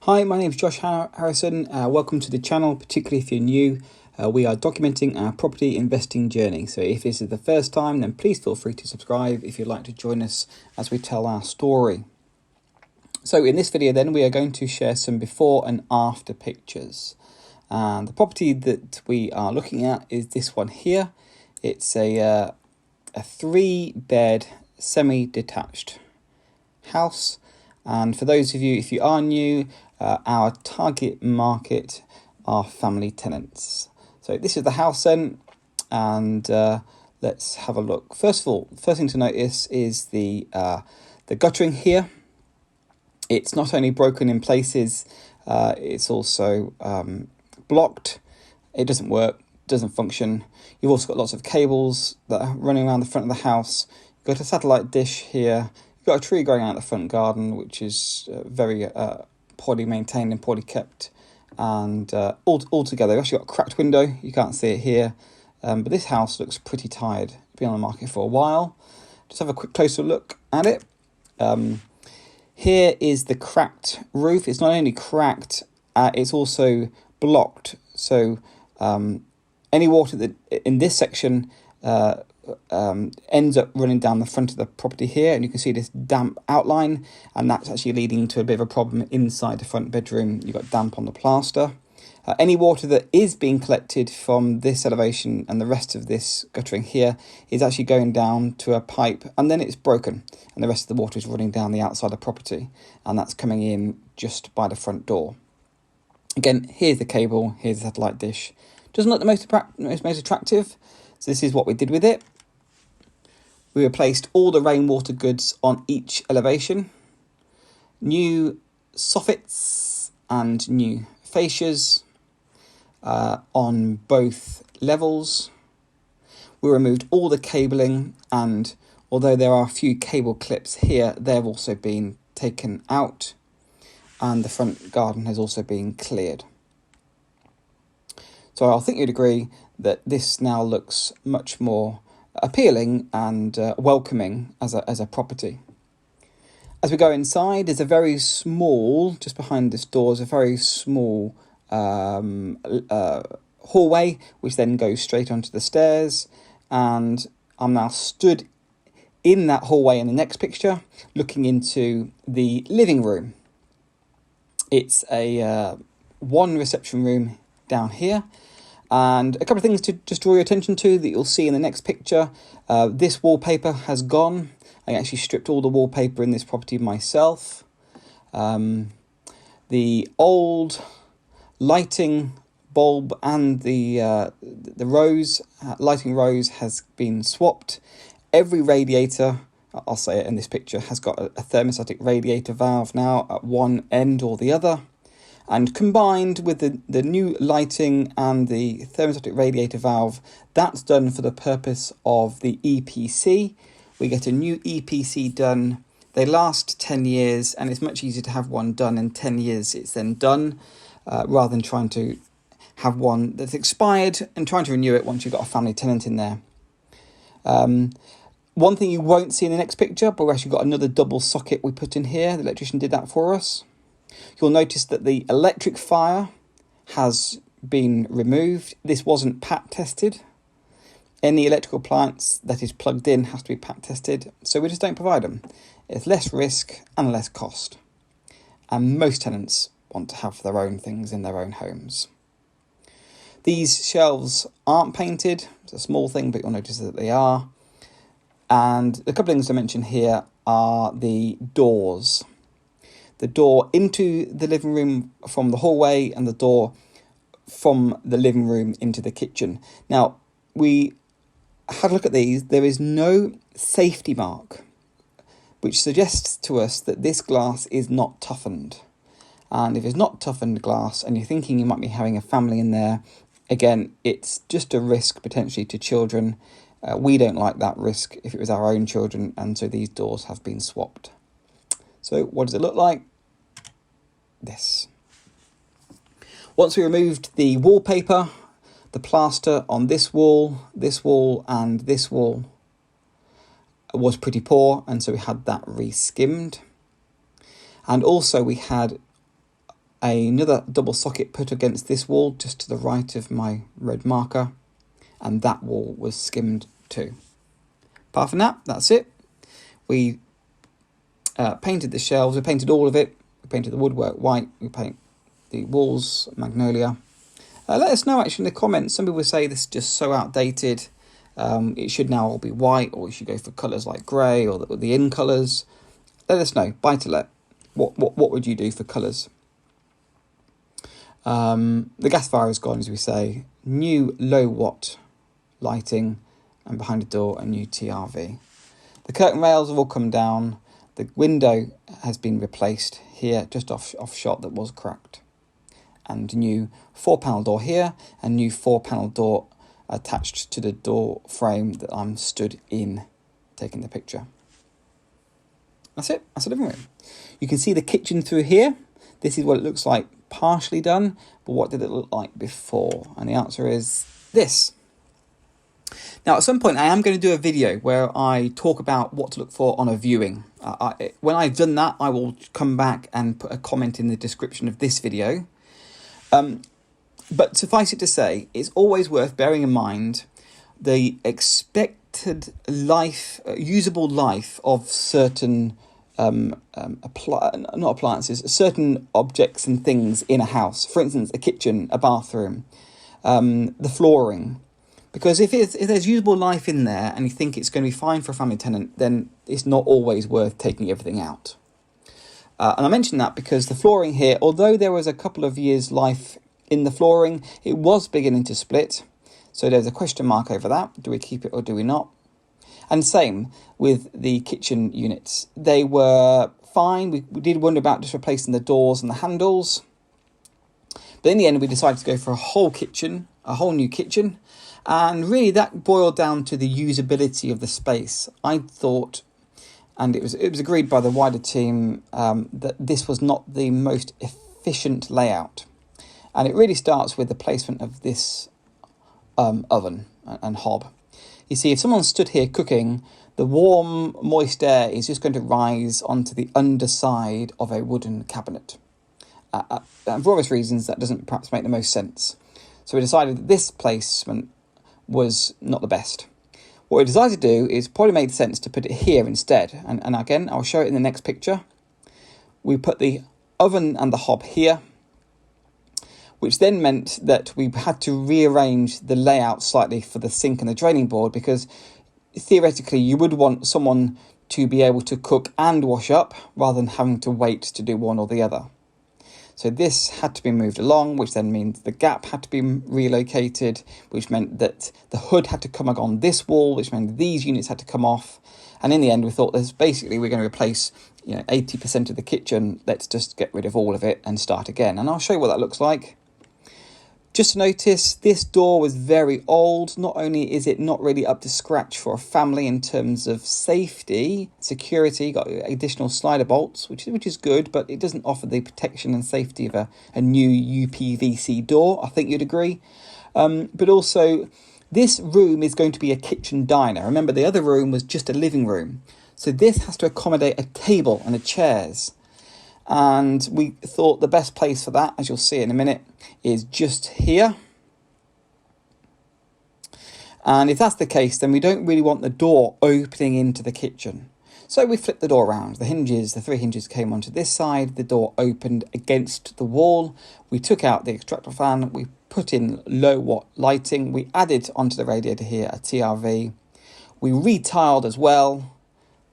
Hi, my name is Josh Harrison. Welcome to the channel, particularly if you're new. We are documenting our property investing journey. So if this is the first time, then please feel free to subscribe if you'd like to join us as we tell our story. So in this video then, we are going to share some before and after pictures. And the property that we are looking at is this one here. It's a 3-bed semi-detached house. And for those of you, if you are new, our target market are family tenants. So this is the house then, and let's have a look. First of all, first thing to notice is the guttering here. It's not only broken in places, it's also blocked. It doesn't work, doesn't function. You've also got lots of cables that are running around the front of the house. You've got a satellite dish here. You've got a tree growing out the front garden, which is very poorly maintained and poorly kept. And altogether, you've actually got a cracked window. You can't see it here. But this house looks pretty tired. It's been on the market for a while. Just have a quick closer look at it. Here is the cracked roof. It's not only cracked, it's also blocked. So any water that in this section ends up running down the front of the property here, and you can see this damp outline, and that's actually leading to a bit of a problem inside the front bedroom. You've got damp on the plaster. Any water that is being collected from this elevation and the rest of this guttering here is actually going down to a pipe, and then it's broken, and the rest of the water is running down the outside of the property, and that's coming in just by the front door. Again, here's the cable, here's the satellite dish. Doesn't look the most attractive, so this is what we did with it. We replaced all the rainwater goods on each elevation. New soffits and new fascias on both levels. We removed all the cabling, and although there are a few cable clips here, they've also been taken out, and the front garden has also been cleared. So I think you'd agree that this now looks much more appealing and welcoming as a property. As we go inside, there's a very small, just behind this door, is a very small hallway, which then goes straight onto the stairs. And I'm now stood in that hallway in the next picture, looking into the living room. It's a one reception room down here. And a couple of things to just draw your attention to that you'll see in the next picture. This wallpaper has gone. I actually stripped all the wallpaper in this property myself. The old lighting bulb and the lighting rose has been swapped. Every radiator, I'll say it in this picture, has got a thermostatic radiator valve now at one end or the other. And combined with the new lighting and the thermostatic radiator valve, that's done for the purpose of the EPC. We get a new EPC done. They last 10 years, and it's much easier to have one done in 10 years. It's then done, rather than trying to have one that's expired and trying to renew it once you've got a family tenant in there. One thing you won't see in the next picture, but we've actually got another double socket we put in here. The electrician did that for us. You'll notice that the electric fire has been removed. This wasn't pat tested. Any electrical appliance that is plugged in has to be pat tested, so we just don't provide them. It's less risk and less cost. And most tenants want to have their own things in their own homes. These shelves aren't painted. It's a small thing, but you'll notice that they are. And a couple of things to mention here are the doors. The door into the living room from the hallway and the door from the living room into the kitchen. Now, we had a look at these. There is no safety mark, which suggests to us that this glass is not toughened. And if it's not toughened glass and you're thinking you might be having a family in there, again, it's just a risk potentially to children. We don't like that risk if it was our own children, and so these doors have been swapped. So what does it look like? This. Once we removed the wallpaper, the plaster on this wall, and this wall was pretty poor, and so we had that re-skimmed. And also we had another double socket put against this wall just to the right of my red marker, and that wall was skimmed too. Apart from that, that's it. We painted the shelves, we painted all of it, we painted the woodwork white, we paint the walls magnolia. Let us know actually in the comments. Some people say this is just so outdated, it should now all be white, or you should go for colours like grey or the in colours. Let us know, buy to let. What would you do for colours? The gas fire is gone, as we say. New low watt lighting, and behind the door a new TRV. The curtain rails have all come down. The window has been replaced here, just off shot, that was cracked. And new 4-panel door here, and new 4-panel door attached to the door frame that I'm stood in taking the picture. That's it. That's the living room. You can see the kitchen through here. This is what it looks like partially done, but what did it look like before? And the answer is this. Now, at some point, I am going to do a video where I talk about what to look for on a viewing. When I've done that, I will come back and put a comment in the description of this video. But suffice it to say, it's always worth bearing in mind the expected life, usable life of certain not appliances, certain objects and things in a house. For instance, a kitchen, a bathroom, the flooring. Because if there's usable life in there and you think it's going to be fine for a family tenant, then it's not always worth taking everything out. And I mention that because the flooring here, although there was a couple of years life in the flooring, it was beginning to split. So there's a question mark over that. Do we keep it or do we not? And same with the kitchen units. They were fine. We did wonder about just replacing the doors and the handles. But in the end, we decided to go for a whole kitchen, a whole new kitchen. And really that boiled down to the usability of the space. I thought, and it was agreed by the wider team, that this was not the most efficient layout. And it really starts with the placement of this oven and hob. You see, if someone stood here cooking, the warm, moist air is just going to rise onto the underside of a wooden cabinet. And for obvious reasons, that doesn't perhaps make the most sense. So we decided that this placement was not the best. What we decided to do is probably made sense to put it here instead. And again, I'll show it in the next picture. We put the oven and the hob here, which then meant that we had to rearrange the layout slightly for the sink and the draining board, because theoretically you would want someone to be able to cook and wash up rather than having to wait to do one or the other. So this had to be moved along, which then means the gap had to be relocated, which meant that the hood had to come on this wall, which meant these units had to come off. And in the end, we thought this basically we're going to replace 80% of the kitchen. Let's just get rid of all of it and start again. And I'll show you what that looks like. Just to notice, this door was very old. Not only is it not really up to scratch for a family in terms of safety, security, got additional slider bolts, which is good, but it doesn't offer the protection and safety of a new UPVC door, I think you'd agree. But also, this room is going to be a kitchen diner. Remember, the other room was just a living room. So this has to accommodate a table and a chairs. And we thought the best place for that, as you'll see in a minute, is just here. And if that's the case, then we don't really want the door opening into the kitchen. So we flipped the door around. The 3 hinges came onto this side. The door opened against the wall. We took out the extractor fan. We put in low watt lighting. We added onto the radiator here a TRV. We retiled as well,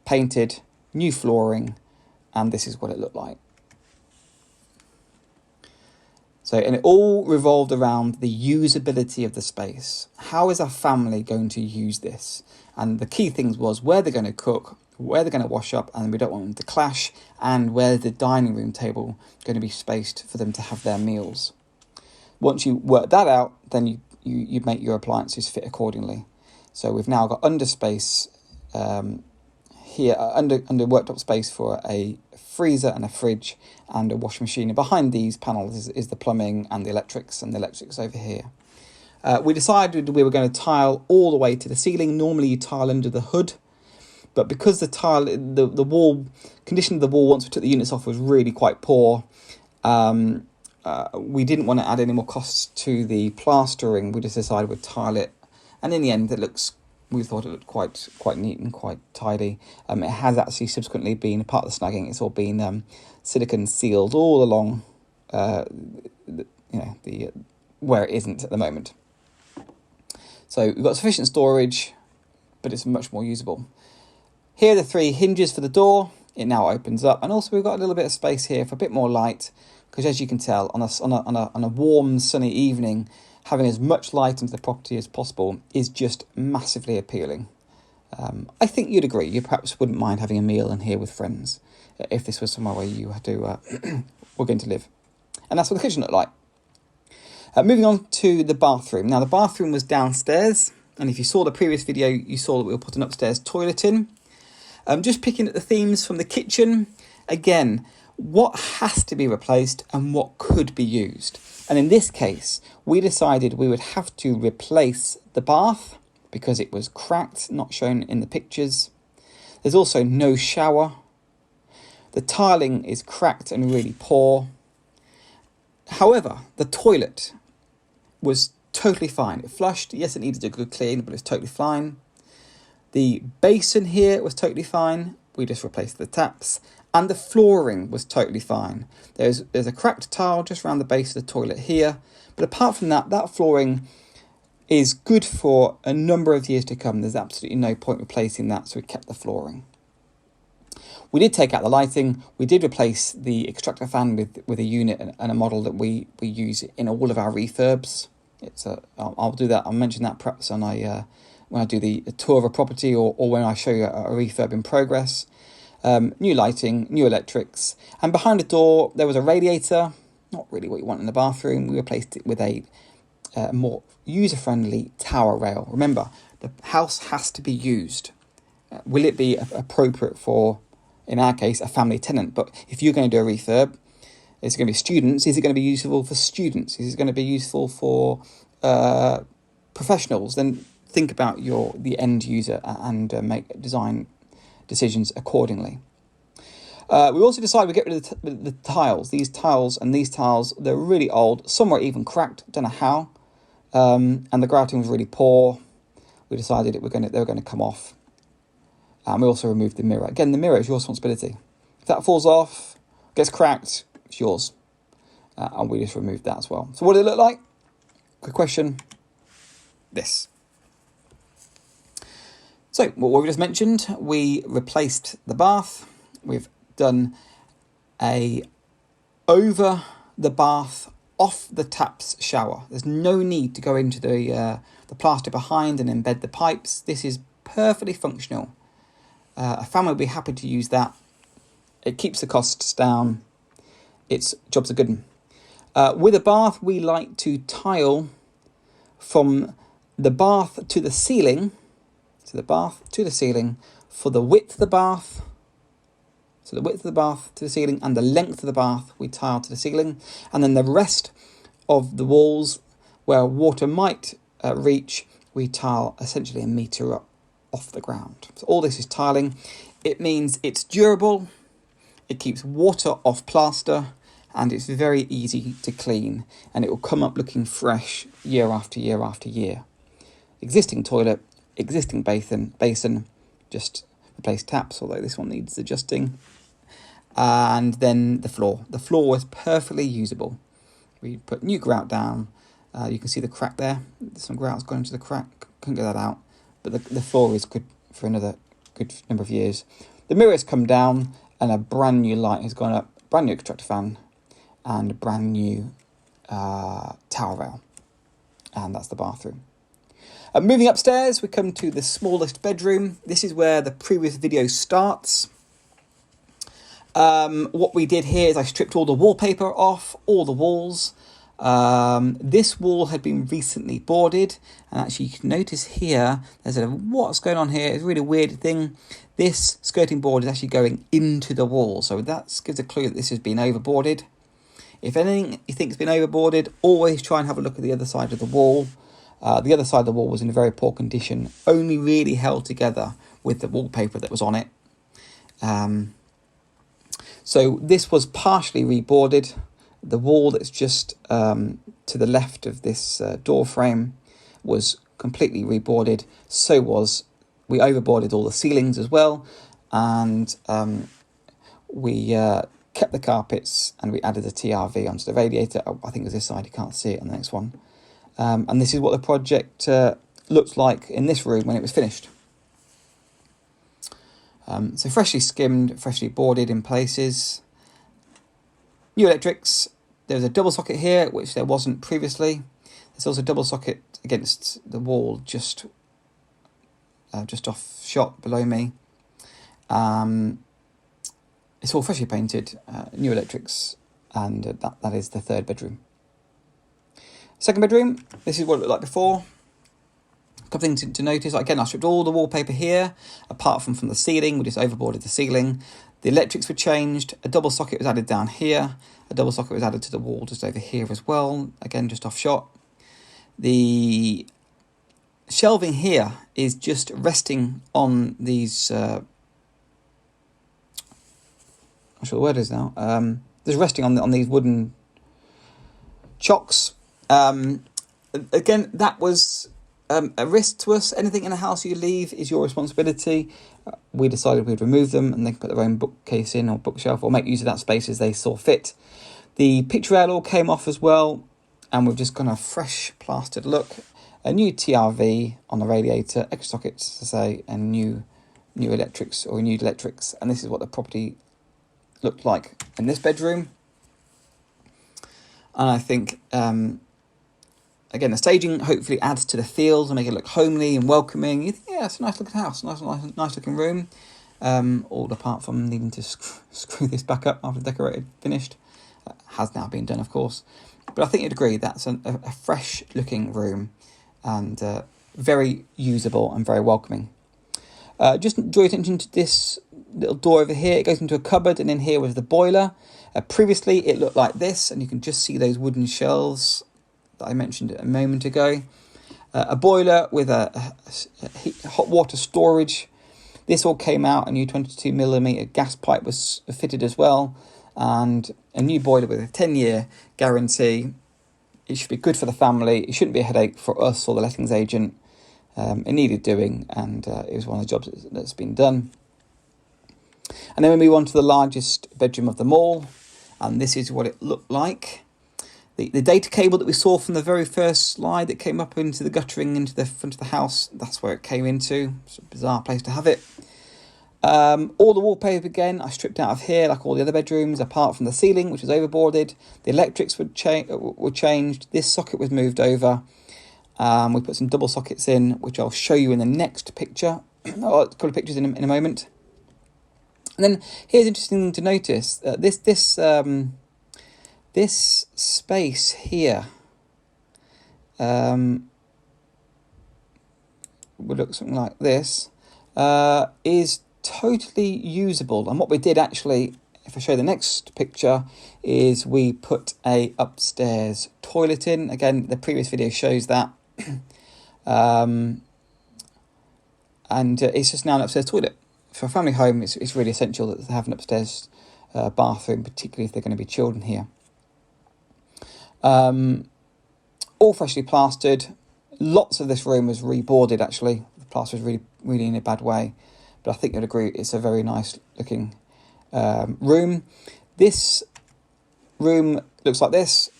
painted, new flooring, and this is what it looked like. So, and it all revolved around the usability of the space. How is our family going to use this? And the key things was where they're going to cook, where they're going to wash up, and we don't want them to clash, and where the dining room table going to be spaced for them to have their meals. Once you work that out, then you make your appliances fit accordingly. So we've now got under space here, under worktop space for a freezer and a fridge and a washing machine. And behind these panels is the plumbing and the electrics over here. We decided we were going to tile all the way to the ceiling. Normally you tile under the hood, but because the wall condition of the wall once we took the units off was really quite poor, we didn't want to add any more costs to the plastering. We just decided we'd tile it, and in the end we thought it looked quite neat and quite tidy. It has actually subsequently been part of the snagging. It's all been silicone sealed all along, where it isn't at the moment. So we've got sufficient storage, but it's much more usable. Here are the 3 hinges for the door. It now opens up, and also we've got a little bit of space here for a bit more light, because as you can tell, on a warm, sunny evening, having as much light into the property as possible is just massively appealing. I think you'd agree. You perhaps wouldn't mind having a meal in here with friends if this was somewhere where you had to were going to live. And that's what the kitchen looked like. Moving on to the bathroom. Now, the bathroom was downstairs, and if you saw the previous video, you saw that we were putting an upstairs toilet in. Just picking at the themes from the kitchen. Again, what has to be replaced and what could be used. And in this case, we decided we would have to replace the bath because it was cracked, not shown in the pictures. There's also no shower. The tiling is cracked and really poor. However, the toilet was totally fine. It flushed. Yes, it needed a good clean, but it's totally fine. The basin here was totally fine. We just replaced the taps. And the flooring was totally fine. There's a cracked tile just around the base of the toilet here. But apart from that, that flooring is good for a number of years to come. There's absolutely no point replacing that, so we kept the flooring. We did take out the lighting. We did replace the extractor fan with a unit and a model that we use in all of our refurbs. I'll do that. I'll mention that perhaps when I do the tour of a property or when I show you a refurb in progress. New lighting, new electrics, and behind the door there was a radiator, not really what you want in the bathroom. We replaced it with a more user-friendly tower rail. Remember, the house has to be used. Will it be appropriate for, in our case, a family tenant? But if you're going to do a refurb, is it going to be students? Is it going to be useful for students? Is it going to be useful for professionals? Then think about the end user and make design decisions accordingly. We also decided we get rid of the tiles. These tiles, they're really old. Some were even cracked. Don't know how. And the grouting was really poor. We decided they were going to come off. And we also removed the mirror. Again, the mirror is your responsibility. If that falls off, gets cracked, it's yours. And we just removed that as well. So what did it look like? Quick question. This. So, what we just mentioned, we replaced the bath. We've done a over the bath, off the taps shower. There's no need to go into the plaster behind and embed the pipes. This is perfectly functional. A family will be happy to use that. It keeps the costs down. Its job's a good one. With a bath, we like to tile from the bath to the ceiling. So the bath to the ceiling for the width of the bath. So the width of the bath to the ceiling and the length of the bath we tile to the ceiling. And then the rest of the walls where water might reach, we tile essentially a metre up off the ground. So all this is tiling. It means it's durable, it keeps water off plaster, and it's very easy to clean, and it will come up looking fresh year after year after year. Existing toilet, existing basin, just replace taps, although this one needs adjusting. And then the floor. The floor was perfectly usable. We put new grout down. You can see the crack there. Some grout's gone into the crack. Couldn't get that out. But the floor is good for another good number of years. The mirror has come down and a brand new light has gone up. Brand new extractor fan and a brand new towel rail. And that's the bathroom. Moving upstairs, we come to the smallest bedroom. This is where the previous video starts. What we did here is I stripped all the wallpaper off, all the walls. This wall had been recently boarded, and actually you can notice here, there's what's going on here. It's a really weird thing. This skirting board is actually going into the wall, so that gives a clue that this has been overboarded. If anything you think has been overboarded, always try and have a look at the other side of the wall. The other side of the wall was in a very poor condition, only really held together with the wallpaper that was on it. So this was partially reboarded. The wall that's just to the left of this door frame was completely reboarded. So we overboarded all the ceilings as well, and we kept the carpets, and we added a TRV onto the radiator. I think it was this side, you can't see it on the next one. And this is what the project looked like in this room when it was finished. So freshly skimmed, freshly boarded in places. New electrics. There's a double socket here, which there wasn't previously. There's also a double socket against the wall just off shot below me. It's all freshly painted, new electrics, and that is the third bedroom. Second bedroom, this is what it looked like before. A couple things to notice. Again, I stripped all the wallpaper here, apart from the ceiling. We just overboarded the ceiling. The electrics were changed. A double socket was added down here. A double socket was added to the wall just over here as well. Again, just off shot. The shelving here is just resting on these... I'm not sure the word is now. Just resting on these wooden chocks. Again, that was a risk to us. Anything in a house you leave is your responsibility. We decided we'd remove them, and they can put their own bookcase in or bookshelf, or make use of that space as they saw fit. The picture rail all came off as well, and we've just gone a fresh plastered look. A new TRV on the radiator, extra sockets to say, and new electrics, or renewed electrics. And this is what the property looked like in this bedroom. And I think, again, the staging hopefully adds to the feel to make it look homely and welcoming. You think, yeah, it's a nice looking house, nice looking room. All apart from needing to screw this back up after decorated, finished. Has now been done, of course. But I think you'd agree that's a fresh looking room, and very usable and very welcoming. Just draw your attention to this little door over here. It goes into a cupboard, and in here was the boiler. Previously it looked like this, and you can just see those wooden shelves that I mentioned a moment ago. A boiler with a hot water storage. This all came out. A new 22mm gas pipe was fitted as well, and a new boiler with a 10-year guarantee. It should be good for the family. It shouldn't be a headache for us or the lettings agent. It needed doing, and it was one of the jobs that's been done. And then we move on to the largest bedroom of them all, and this is what it looked like. The data cable that we saw from the very first slide that came up into the guttering into the front of the house, that's where it came into. It's a bizarre place to have it. All the wallpaper, again, I stripped out of here like all the other bedrooms, apart from the ceiling, which was overboarded. The electrics were changed. This socket was moved over. We put some double sockets in, which I'll show you in the next picture. Oh, a couple of pictures in a moment. And then here's interesting to notice, this space here would look something like this, is totally usable. And what we did actually, if I show the next picture, is we put a upstairs toilet in. Again, the previous video shows that. And it's just now an upstairs toilet. For a family home, it's really essential that they have an upstairs bathroom, particularly if they're going to be children here. All freshly plastered. Lots of this room was reboarded, actually. The plaster was really in a bad way. But I think you'd agree it's a very nice looking room. This room looks like this.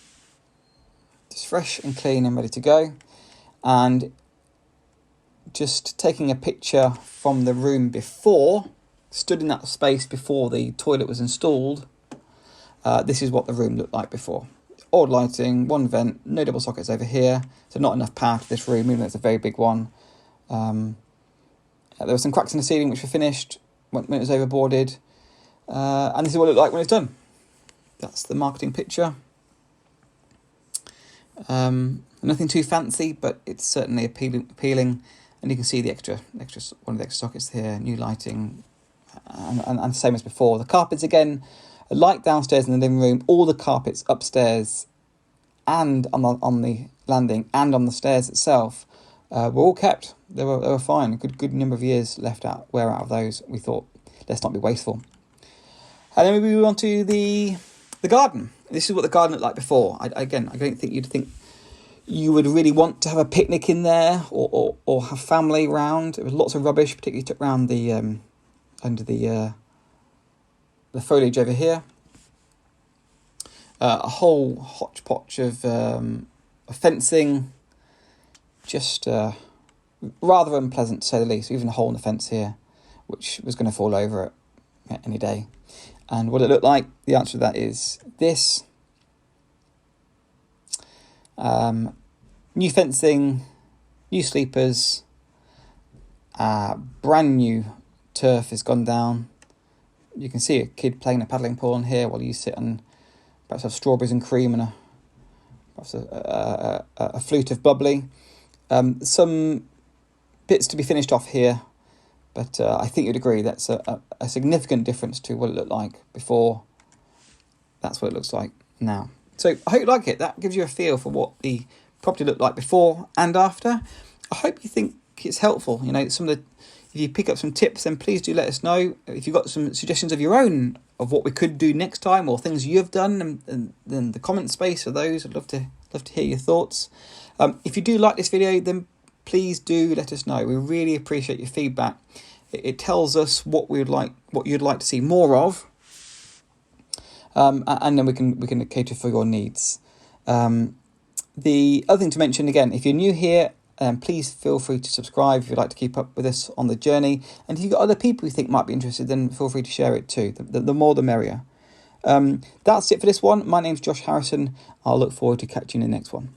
Just fresh and clean and ready to go. And just taking a picture from the room before, stood in that space before the toilet was installed. This is what the room looked like before. Old lighting, one vent, no double sockets over here, so not enough power to this room, even though it's a very big one. There were some cracks in the ceiling which were finished when it was overboarded. And this is what it looked like when it's done. That's the marketing picture. Nothing too fancy, but it's certainly appealing. And you can see the extra one of the extra sockets here, new lighting, and the same as before. The carpets again, a light downstairs in the living room, all the carpets upstairs and on the landing and on the stairs itself were all kept. They were fine. A good number of years wear out of those. We thought, let's not be wasteful. And then we move on to the garden. This is what the garden looked like before. I don't think you'd think you would really want to have a picnic in there or have family round. There was lots of rubbish, particularly took round the under the foliage over here. A whole hodgepodge of fencing, just rather unpleasant to say the least. Even a hole in the fence here, which was going to fall over it any day. And what it looked like, the answer to that is this. New fencing, new sleepers, brand new turf has gone down. You can see a kid playing a paddling pool on here while you sit and perhaps have strawberries and cream and perhaps a flute of bubbly. Some bits to be finished off here, but I think you'd agree that's a significant difference to what it looked like before. That's what it looks like now. So I hope you like it. That gives you a feel for what the property looked like before and after. I hope you think it's helpful. You know, if you pick up some tips, then please do let us know. If you've got some suggestions of your own of what we could do next time, or things you've done, and then the comment space for those, I'd love to hear your thoughts. If you do like this video, then please do let us know. We really appreciate your feedback. It tells us what you'd like to see more of, and then we can cater for your needs. The other thing to mention, again, if you're new here, please feel free to subscribe if you'd like to keep up with us on the journey. And if you've got other people you think might be interested, then feel free to share it too. The more the merrier. That's it for this one. My name's Josh Harrison. I'll look forward to catching you in the next one.